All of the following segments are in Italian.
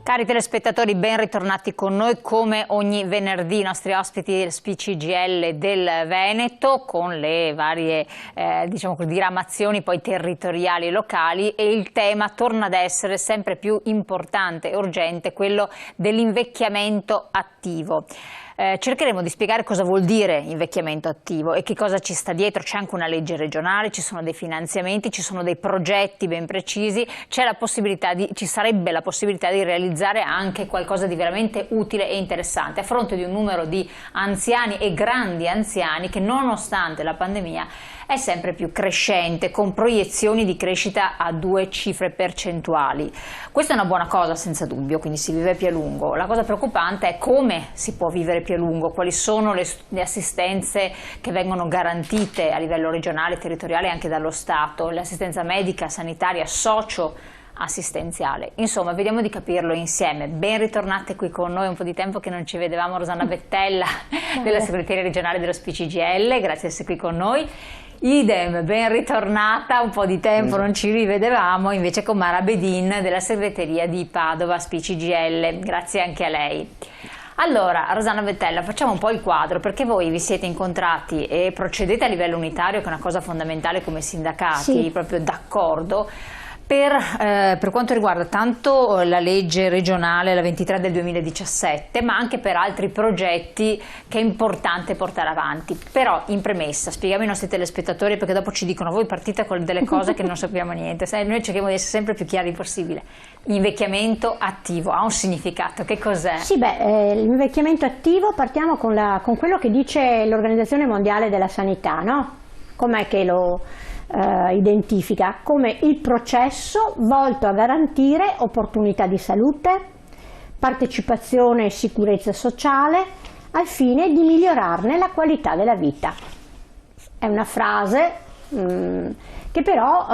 Cari telespettatori, ben ritornati con noi. Come ogni venerdì i nostri ospiti del SPCGL del Veneto con le varie diramazioni poi territoriali e locali, e il tema torna ad essere sempre più importante e urgente, quello dell'invecchiamento attivo. Cercheremo di spiegare cosa vuol dire invecchiamento attivo e che cosa ci sta dietro. C'è anche una legge regionale, ci sono dei finanziamenti, ci sono dei progetti ben precisi, ci sarebbe la possibilità di realizzare anche qualcosa di veramente utile e interessante a fronte di un numero di anziani e grandi anziani che, nonostante la pandemia, è sempre più crescente, con proiezioni di crescita a 2 cifre percentuali. Questa è una buona cosa senza dubbio, quindi si vive più a lungo. La cosa preoccupante è come si può vivere più a lungo, quali sono le assistenze che vengono garantite a livello regionale, territoriale e anche dallo Stato, l'assistenza medica, sanitaria, socio-assistenziale. Insomma, vediamo di capirlo insieme. Ben ritornate qui con noi, un po' di tempo che non ci vedevamo. Rosanna Bettella della segreteria regionale dello SPCGL, grazie di essere qui con noi. Idem, ben ritornata, un po' di tempo non ci rivedevamo, invece con Mara Bedin della segreteria di Padova SPCGL, grazie anche a lei. Allora, Rosanna Bettella, facciamo un po' il quadro, perché voi vi siete incontrati e procedete a livello unitario, che è una cosa fondamentale come sindacati, sì, proprio d'accordo, per quanto riguarda tanto la legge regionale, la 23 del 2017, ma anche per altri progetti che è importante portare avanti. Però, in premessa, spieghiamo ai nostri telespettatori, perché dopo ci dicono voi partite con delle cose che non sappiamo niente. Noi cerchiamo di essere sempre più chiari possibile. L'invecchiamento attivo ha un significato, che cos'è? Sì, l'invecchiamento attivo, partiamo con quello che dice l'Organizzazione Mondiale della Sanità, no? Com'è che lo identifica? Come il processo volto a garantire opportunità di salute, partecipazione e sicurezza sociale al fine di migliorarne la qualità della vita. È una frase che però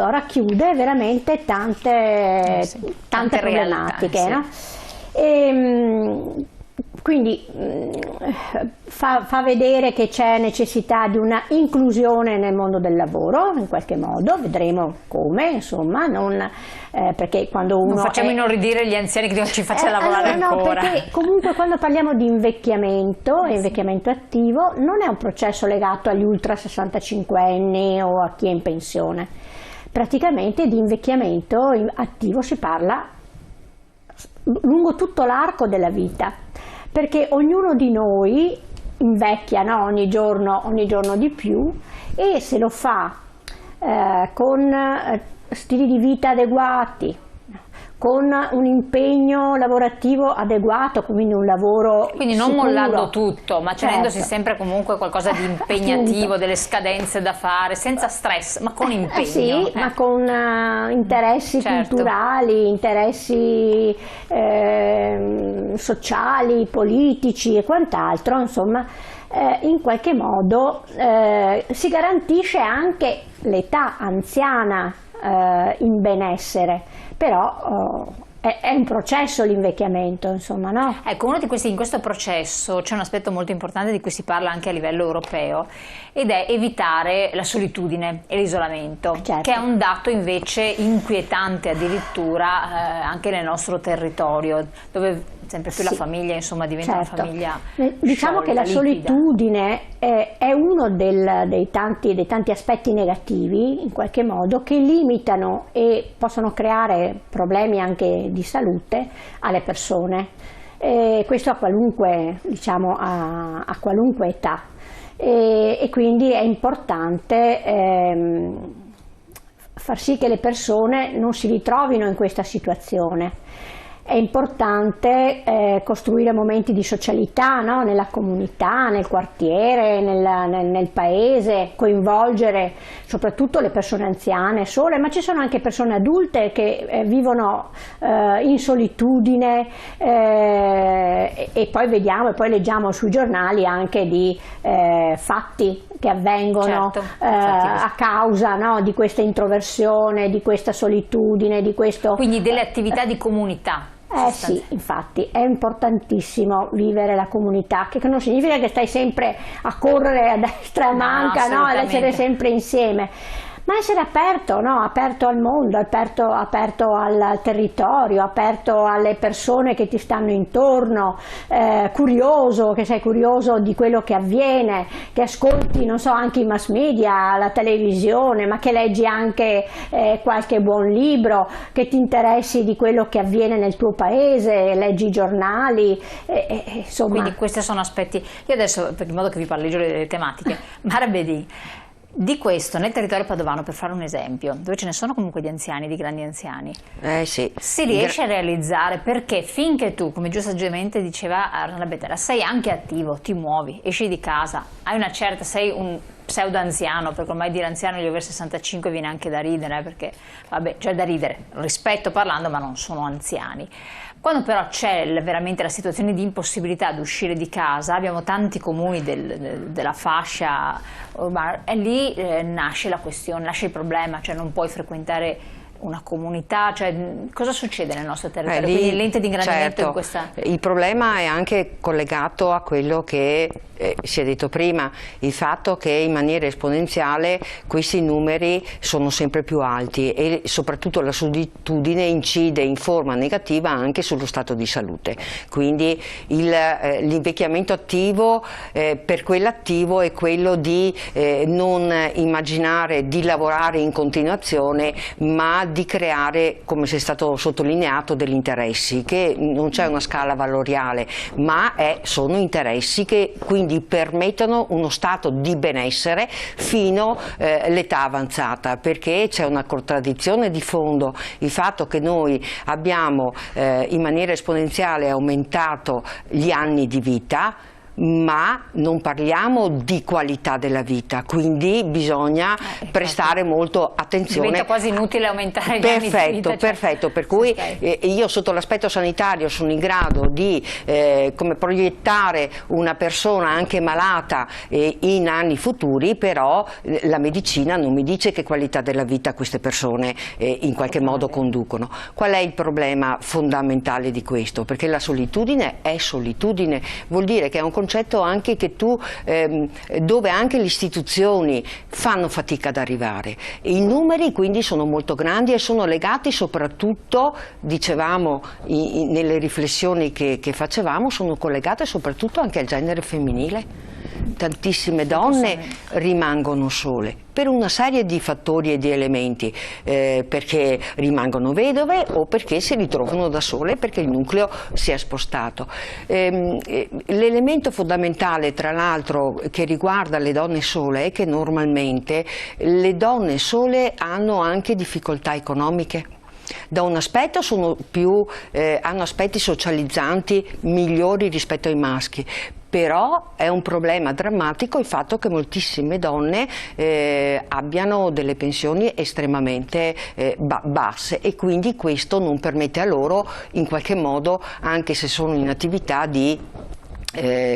racchiude veramente tante problematiche, realtà, sì. No? Quindi fa vedere che c'è necessità di una inclusione nel mondo del lavoro, in qualche modo, vedremo come, insomma, perché quando uno... Non facciamo inorridire gli anziani che ci faccia lavorare ancora. No, perché comunque quando parliamo di invecchiamento, invecchiamento attivo, non è un processo legato agli ultra 65enni o a chi è in pensione. Praticamente di invecchiamento attivo si parla lungo tutto l'arco della vita, perché ognuno di noi invecchia, no? ogni giorno di più, e se lo fa con stili di vita adeguati, con un impegno lavorativo adeguato, quindi un lavoro quindi non sicuro, mollando tutto, ma tenendosi certo, sempre comunque qualcosa di impegnativo, delle scadenze da fare, senza stress, ma con impegno. Sì, ma con interessi culturali, interessi sociali, politici e quant'altro, insomma, in qualche modo si garantisce anche l'età anziana in benessere, però è un processo l'invecchiamento, insomma, no? Ecco, in questo processo c'è un aspetto molto importante di cui si parla anche a livello europeo, ed è evitare la solitudine e l'isolamento, certo, che è un dato invece inquietante addirittura anche nel nostro territorio, dove sempre più la famiglia, insomma, diventa una famiglia diciamo che la solitudine è uno dei tanti aspetti negativi, in qualche modo, che limitano e possono creare problemi anche di salute alle persone, questo a qualunque, diciamo, a qualunque età, e quindi è importante far sì che le persone non si ritrovino in questa situazione. È importante costruire momenti di socialità, no? Nella comunità, nel quartiere, nel paese, coinvolgere soprattutto le persone anziane sole, ma ci sono anche persone adulte che vivono in solitudine, e poi leggiamo sui giornali anche di fatti che avvengono a causa, no? Di questa introversione, di questa solitudine, di questo... Quindi delle attività di comunità. Sì, infatti è importantissimo vivere la comunità, che non significa che stai sempre a correre a destra e a manca, no? Ad essere sempre insieme, Ma essere aperto, no? Aperto al mondo, aperto al territorio, aperto alle persone che ti stanno intorno, curioso, che sei curioso di quello che avviene, che ascolti, non so, anche i mass media, la televisione, ma che leggi anche qualche buon libro, che ti interessi di quello che avviene nel tuo paese, leggi i giornali, insomma. Quindi questi sono aspetti. Io adesso, per il modo che vi parleggio le tematiche, Marabedì, di questo nel territorio padovano, per fare un esempio, dove ce ne sono comunque di anziani, di grandi anziani, sì. si riesce a realizzare, perché finché tu, come giustamente diceva Arna Betera, sei anche attivo, ti muovi, esci di casa, hai una certa, sei un pseudo anziano, perché ormai dire anziano gli over 65 viene anche da ridere, perché vabbè, c'è da ridere, rispetto parlando, ma non sono anziani. Quando però c'è veramente la situazione di impossibilità di uscire di casa, abbiamo tanti comuni della fascia urbana, e lì nasce la questione, nasce il problema, cioè non puoi frequentare una comunità, cioè cosa succede nel nostro territorio? Quindi l'ente di ingrandimento, certo, in questa... Il problema è anche collegato a quello che si è detto prima, il fatto che in maniera esponenziale questi numeri sono sempre più alti e soprattutto la solitudine incide in forma negativa anche sullo stato di salute. Quindi l'invecchiamento attivo per quell'attivo è quello di non immaginare di lavorare in continuazione, ma di creare, come è stato sottolineato, degli interessi, che non c'è una scala valoriale, ma sono interessi che quindi permettono uno stato di benessere fino all'età avanzata, perché c'è una contraddizione di fondo, il fatto che noi abbiamo in maniera esponenziale aumentato gli anni di vita, ma non parliamo di qualità della vita, quindi bisogna prestare molto attenzione. Diventa quasi inutile aumentare gli anni di vita. Perfetto, per cui io sotto l'aspetto sanitario sono in grado di come proiettare una persona anche malata in anni futuri, però la medicina non mi dice che qualità della vita queste persone in qualche modo conducono. Qual è il problema fondamentale di questo? Perché la solitudine è solitudine, vuol dire che è un concetto anche che dove anche le istituzioni fanno fatica ad arrivare. I numeri quindi sono molto grandi e sono legati soprattutto, dicevamo nelle riflessioni che facevamo, sono collegate soprattutto anche al genere femminile. Tantissime donne rimangono sole per una serie di fattori e di elementi, perché rimangono vedove o perché si ritrovano da sole, perché il nucleo si è spostato. L'elemento fondamentale, tra l'altro, che riguarda le donne sole è che normalmente le donne sole hanno anche difficoltà economiche. Da un aspetto hanno aspetti socializzanti migliori rispetto ai maschi, però è un problema drammatico il fatto che moltissime donne abbiano delle pensioni estremamente basse e quindi questo non permette a loro in qualche modo, anche se sono in attività, di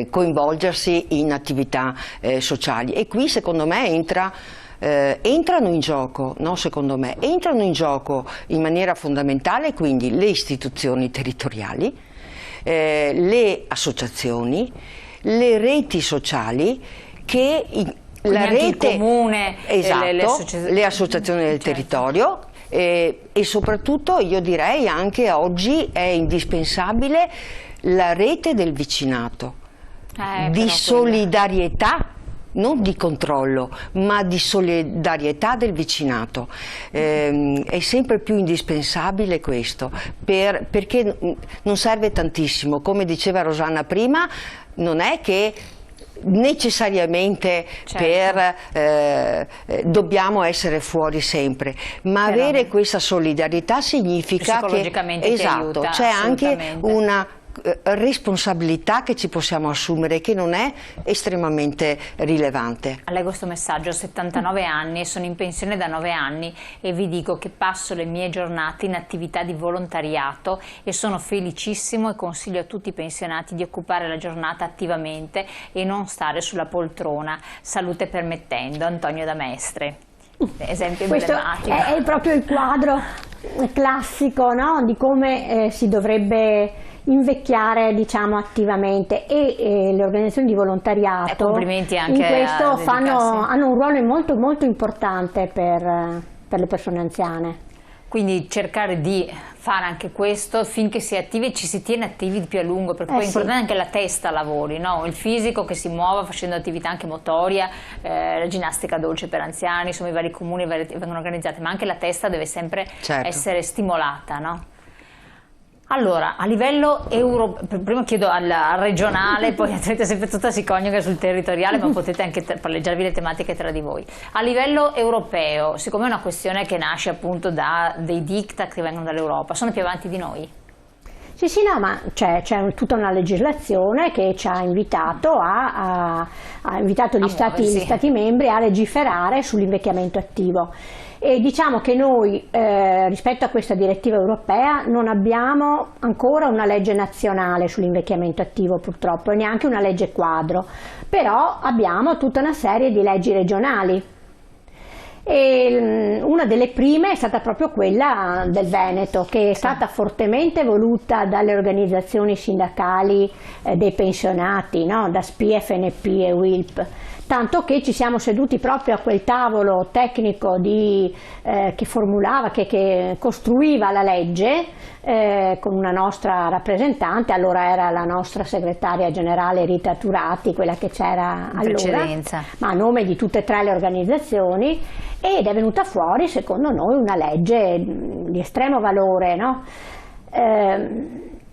coinvolgersi in attività sociali. E qui secondo me entrano in gioco, no, secondo me, entrano in gioco in maniera fondamentale quindi le istituzioni territoriali, le associazioni, le reti sociali, che la rete, il comune, esatto, le associazioni del territorio, e soprattutto io direi anche oggi è indispensabile la rete del vicinato, di solidarietà, non di controllo, ma di solidarietà del vicinato. È sempre più indispensabile questo, perché non serve tantissimo, come diceva Rosanna prima, non è che necessariamente dobbiamo essere fuori sempre, ma avere questa solidarietà significa che c'è anche una responsabilità che ci possiamo assumere, che non è estremamente rilevante. Leggo questo messaggio: ho 79 anni e sono in pensione da 9 anni e vi dico che passo le mie giornate in attività di volontariato e sono felicissimo e consiglio a tutti i pensionati di occupare la giornata attivamente e non stare sulla poltrona, salute permettendo. Antonio da Mestre. Esempio emblematico. È proprio il quadro classico, no? Di come si dovrebbe invecchiare, diciamo, attivamente, e le organizzazioni di volontariato complimenti anche in questo hanno un ruolo molto molto importante per le persone anziane. Quindi cercare di fare anche questo finché si è attivi e ci si tiene attivi di più a lungo, perché poi è importante anche la testa lavori, no? Il fisico che si muova facendo attività anche motoria, la ginnastica dolce per anziani, insomma i vari comuni vengono organizzati, ma anche la testa deve sempre essere stimolata, no? Allora, a livello europeo, prima chiedo al regionale, poi sempre tutta si coniuga sul territoriale, ma potete anche palleggiarvi le tematiche tra di voi. A livello europeo, siccome è una questione che nasce appunto da dei diktat che vengono dall'Europa, sono più avanti di noi? Sì, sì, no, ma c'è tutta una legislazione che ci ha invitato ha invitato gli stati membri a legiferare sull'invecchiamento attivo. E diciamo che noi rispetto a questa direttiva europea non abbiamo ancora una legge nazionale sull'invecchiamento attivo, purtroppo, e neanche una legge quadro, però abbiamo tutta una serie di leggi regionali. E una delle prime è stata proprio quella del Veneto, che è stata fortemente voluta dalle organizzazioni sindacali dei pensionati, no? Da SPI, FNP e UILP, tanto che ci siamo seduti proprio a quel tavolo tecnico che formulava, che costruiva la legge, con una nostra rappresentante, allora era la nostra segretaria generale Rita Turati, quella che c'era allora, ma a nome di tutte e tre le organizzazioni, ed è venuta fuori secondo noi una legge di estremo valore, no?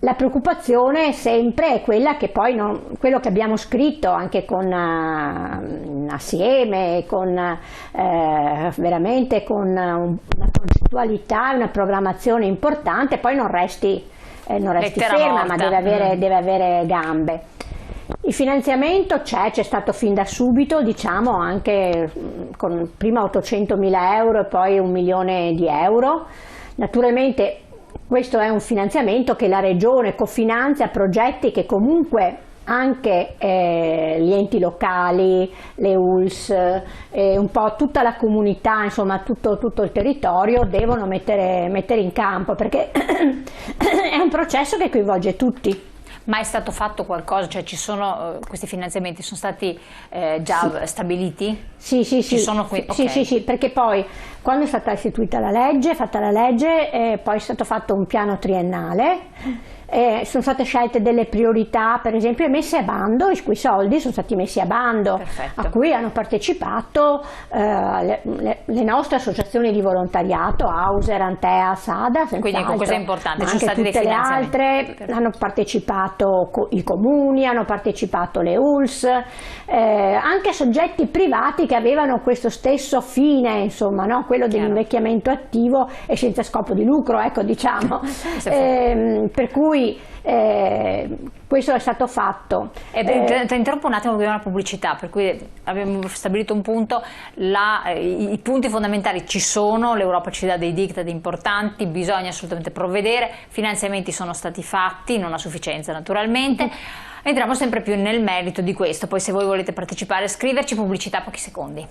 La preoccupazione sempre è quella che poi quello che abbiamo scritto anche assieme, veramente con una progettualità, una programmazione importante, poi non resti ferma, ma deve avere gambe. Il finanziamento c'è stato fin da subito, diciamo, anche con prima 800.000 euro e poi 1 milione di euro. Naturalmente questo è un finanziamento che la Regione cofinanzia progetti che comunque anche gli enti locali, le ULS, un po' tutta la comunità, insomma tutto il territorio devono mettere in campo, perché è un processo che coinvolge tutti. Ma è stato fatto qualcosa? Cioè questi finanziamenti sono stati già stabiliti? Sì. Sì, perché poi quando è stata istituita la legge, poi è stato fatto un piano triennale, sono state scelte delle priorità, per esempio messe a bando, quei soldi sono stati messi a bando. Perfetto. A cui hanno partecipato le nostre associazioni di volontariato, Auser, Antea, Sada, quindi cosa è importante, ma anche tutte le altre. Hanno partecipato i comuni, hanno partecipato le ULS, anche soggetti privati che avevano questo stesso fine, insomma, no? Quello dell'invecchiamento attivo e senza scopo di lucro, ecco, diciamo. Per cui questo è stato fatto. Ti interrompo un attimo, abbiamo una pubblicità, per cui abbiamo stabilito un punto, i punti fondamentali ci sono, l'Europa ci dà dei diktat importanti, bisogna assolutamente provvedere, finanziamenti sono stati fatti, non a sufficienza naturalmente. Entriamo sempre più nel merito di questo, poi se voi volete partecipare, scriverci, pubblicità, pochi secondi.